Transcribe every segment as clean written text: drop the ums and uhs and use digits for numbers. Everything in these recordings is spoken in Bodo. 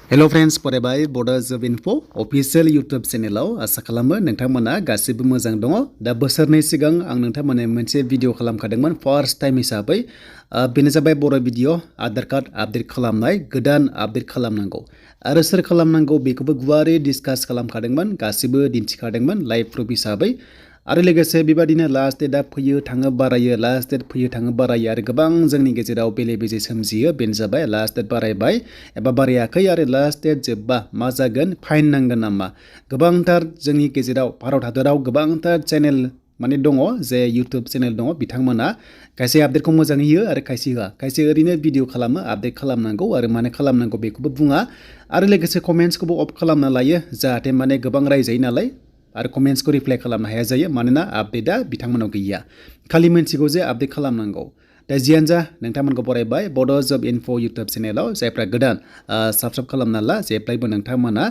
हेलो फ्रेंड्स फरायबाय बड' जब इनफो अफिशियेल इउटुब चेनेलाव आसा खालामो नोंथांमोना गासिबो मोजां दङ। दा बोसोरनै सिगां आं नोंथांमोननो मोनसे भिडिअ खालामखादोंमोन फार्स्ट टाइम हिसाबै बेनो जाबाय बर' भिडिअ आधार कार्ड आपडेट खालामनाय गोदान आपडेट खालामनांगौ आरो सोर खालामनांगौ बेखौबो गुवारै डिसकास खालामखादोंमोन गासिबो दिन्थिखादोंमोन लाइभ प्रुफ हिसाबै आरो लोगोसे बेबादिनो लास्ट डेटआ फैयो थाङो बारायो लास्ट डेट फैयो थाङो बारायो आरो गोबां जोंनि गेजेराव बेले बेजे सोमजियो बेनो जाबाय लास्ट डेट बारायबाय एबा बारायाखै आरो लास्ट डेट जोबबा मा जागोन फाइन नांगोन नामा गोबांथार जोंनि गेजेराव भारत हादराव गोबांथार चेनेल माने दङ जे इउटुब चेनेल दङ बिथांमोना खायसे आपडेटखौ मोजाङै होयो आरो खायसे होआ खायसे ओरैनो भिडिअ खालामो आपडेट खालामनांगौ आरो माने खालामनांगौ बेखौबो बुङा आरो लोगोसे कमेन्ट्सखौबो अफ खालामना लायो जाहाथे माने गोबां रायजायो नालाय आरो कमेन्ट्सखौ रिप्लाय खालामनो हाया जायो मानोना आपडेटआ बिथांमोनाव गैया खालि मोनथिगौ जे आपडेट खालामनांगौ दा जियानो जा नोंथांमोनखौ बरायबाय बड' जब इनफो इउटुब चेनेलाव जायफ्रा गोदान साबस्क्राइब खालामना ला जेब्लायबो नोंथांमोना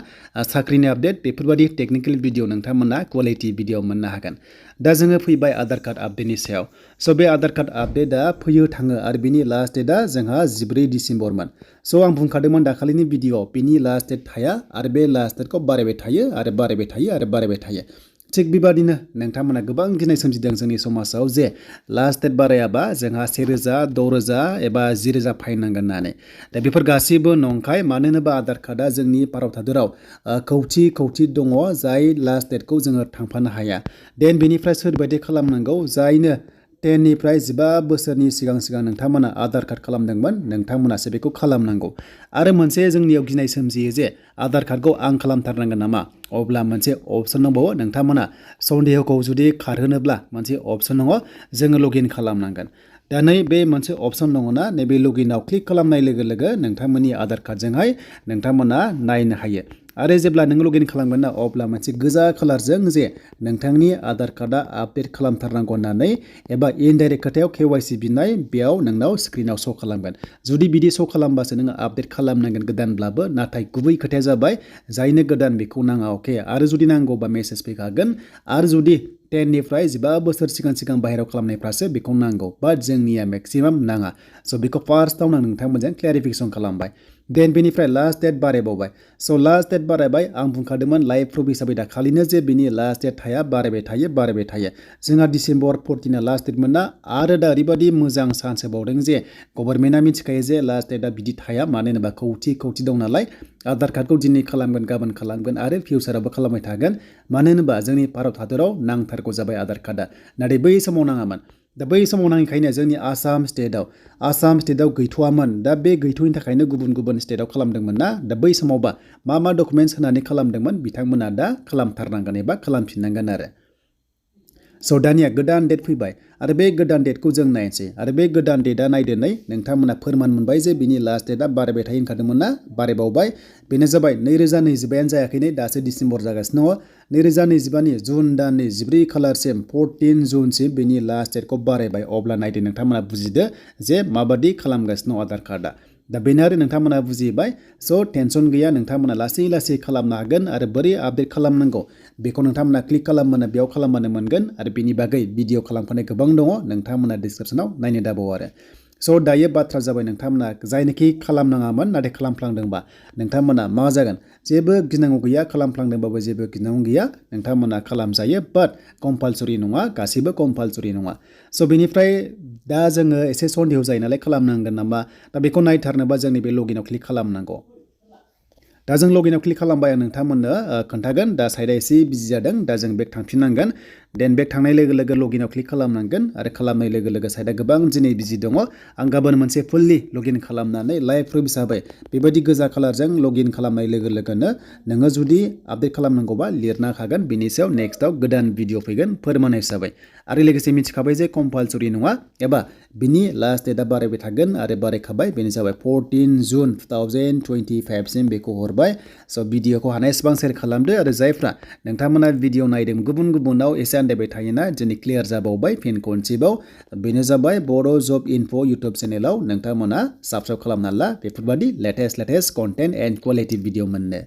साख्रिनि आपडेट बेफोरबायदि टेकनिकेल भिडिअ नोंथांमोना क्वालिटि भिडिअ मोननो हागोन दा जोङो फैबाय आधार कार्ड आपडेटनि सायाव स' बे आधार कार्ड आपडेटआ फैयो थाङो आरो बिनि लास्ट डेटआ जोंहा 14 डिसेम्बरमोन स' आं बुंखादोंमोन दाखालिनि भिडिअ बिनि लास्ट डेट थाया आरो बे लास्ट डेटखौ बारायबाय थायो आरो बारायबाय थायो आरो बारायबाय थायो थिग बेबादिनो नोंथांमोना गोबां गिनाय सोमजिदों जोंनि समाजाव जे लास्ट डेट बारायाबा जोंहा 1000 6000 एबा 10,000 फाइन नांगोन होननानै दा बेफोर गासैबो नंखाय मानो होनोबा आधार कार्डआ जोंनि भारत हादराव खौथि दङ जाय लास्ट डेटखौ जोङो थांफानो हाया देन बेनिफ्राय सोरबायदि खालामनांगौ जायनो 10 निफ्राय 15 बोसोरनि सिगां नोंथांमोना आधार कार्ड खालामदोंमोन नोंथांमोनासो बेखौ खालामनांगौ आरो मोनसे जोंनियाव गिनाय सोमजियो जे आधार कार्डखौ आं खालामथारनांगोन नामा अब्ला मोनसे अपसन दंबावो नोंथांमोना सन्देहखौ जुदि खारहोनोब्ला मोनसे अपसन दङ जोङो लगइन खालामनांगोन दा नै बे मोनसे अपसन दङना नैबे लगइनाव क्लिक खालामनाय लोगो लोगो नोंथांमोननि आधार कार्डजोंहाय नोंथांमोना नायनो हायो आरो जेब्ला नों लगइन खालामगोन ना अब्ला मोनसे गोजा कालारजों जे नोंथांनि आधार कार्डआ आपडेट खालामथारनांगौ होननानै एबा इनडाइरेक्ट खोथायाव केवाइसि बिनाय बेयाव नोंनाव स्क्रिनाव श' खालामगोन जुदि बिदि श' खालामबासो नोङो आपडेट खालामनांगोन गोदानब्लाबो नाथाय गुबै खोथाया जाबाय जायनो गोदान बेखौ नाङा अके आरो जुदि नांगौबा मेसेज फैखागोन आरो जुदि 10 निफ्राय 15 बोसोर सिगां बाहेरायाव खालामनायफ्रासो बेखौ नांगौ बाट जोंनिया मेक्सिमाम नाङा स' बेखौ फार्स्टआवनो आं नोंथांमोनजों क्लेरिफिकेसन खालामबाय देन बेनिफ्राय लास्ट डेट बारायबावबाय स' लास्ट डेट बारायबाय आं बुंखादोंमोन लाइभ प्रुफ हिसाबै दाखालिनो जे बिनि लास्ट डेट थाया बारायबाय थायो जोंहा डिसेम्बर 14 लास्ट डेटमोन ना आरो दा ओरैबायदि मोजां चान्स होबावदों जे गभर्नमेन्टआ मिथिखायो जे लास्ट डेटआ बिदि थाया मानो होनोबा खौथि दं नालाय आधार कार्डखौ दिनै खालामगोन गाबोन खालामगोन आरो फिउचारावबो खालामबाय थागोन मानो होनोबा जोंनि भारत हादराव नांथारगौ जाबाय आधार कार्डआ नाथाय बै समाव नाङामोन दा बै समाव नाङैखायनो जोंनि आसाम स्टेटआव गैथ'वामोन दा बे गैथ'यैनि थाखायनो गुबुन स्टेटआव खालामदोंमोन ना दा बै समावबा मा डकुमेन्ट्स होनानै खालामदोंमोन बिथांमोना दा खालामथारनांगोन एबा खालामफिननांगोन आरो स' दानिया गोदान डेट फैबाय आरो बे गोदान डेटखौ जों नायनोसै आरो बे गोदान डेटआ नायदोनै नोंथांमोना फोरमान मोनबाय जे बिनि लास्ट डेटआ बारायबाय थायो होनखादोंमोन ना बारायबावबाय बेनो जाबाय 2025 जायाखैनो दासो डिसेम्बर जागासिनो दङ 2025नि जुन दाननि 14 खालारसिम 14 जुनसिम बेनि लास्ट डेटखौ बारायबाय अब्ला नायदो नोंथांमोना बुजिदो जे माबादि खालामगासिनो दं आधार कार्डआ दा बेनो आरो नोंथांमोना बुजिबाय स' टेनसन गैया नोंथांमोना लासै खालामनो हागोन आरो बोरै आपडेट खालामनांगौ बेखौ नोंथांमोना क्लिक खालामबानो बेयाव खालामबानो मोनगोन आरो बेनि बागै भिडिअ खालामफानाय गोबां दङ नोंथांमोना डिसक्रिपसनाव नायनो दाबाव आरो स' दायो बाथ्रा जाबाय नोंथांमोना जायनोखि खालामनाङामोन नाथाय खालामफ्लांदोंबा नोंथांमोना मा जागोन जेबो गिनांगौ गैया खालामफ्लांदोंबाबो जेबो गिनांगौ गैया नोंथांमोना खालामजायो बाट कम्पालसरि नङा गासैबो कम्पालसरि नङा स' बेनिफ्राय दा जोङो एसे सन्देह जायो नालाय खालामनांगोन नामा दा बेखौ नायथारनोबा जोंनि बे लगइनाव क्लिक खालामनांगौ दा जों लगइनाव क्लिक खालामबाय आं नोंथांमोननो खोन्थागोन दा साइडआ एसे बिजि जादों दा जों बेक थांफिननांगोन देन बेक थांनाय लोगो लोगो लगइनाव क्लिक खालामनांगोन आरो खालामनाय लोगो लोगो साइडआ गोबां दिनै बिजि दङ आं गाबोन मोनसे फुल्लि लगइन खालामनानै लाइभ प्रुफ हिसाबै बेबायदि गोजा कालारजों लगइन खालामनाय लोगो लोगोनो नोङो जुदि आपडेट खालामनांगौबा लिरना होखागोन बिनि सायाव नेक्स्टआव गोदान भिडिअ फैगोन फोरमान हिसाबै आरो लोगोसे मिथिखाबाय जे कम्पालसरि नङा एबा बिनि लास्ट डेटआ बारायबाय थागोन आरो बारायखाबाय बेनो जाबाय 14 जुन 2025 सिम बेखौ हरबाय स' भिडिअखौ हानायसेबां शेयार खालामदो आरो जायफ्रा नोंथांमोना भिडिअ नायदों गुबुनाव एसे आन्दायबाय थायोना दिनै क्लियार जाबावबाय फिन खनसेबाव बेनो जाबाय बड' जब इनफो इउटुब चेनेलाव नोंथांमोना साबस्क्राइब खालामना ला बेफोरबायदि latest content and quality video मोननो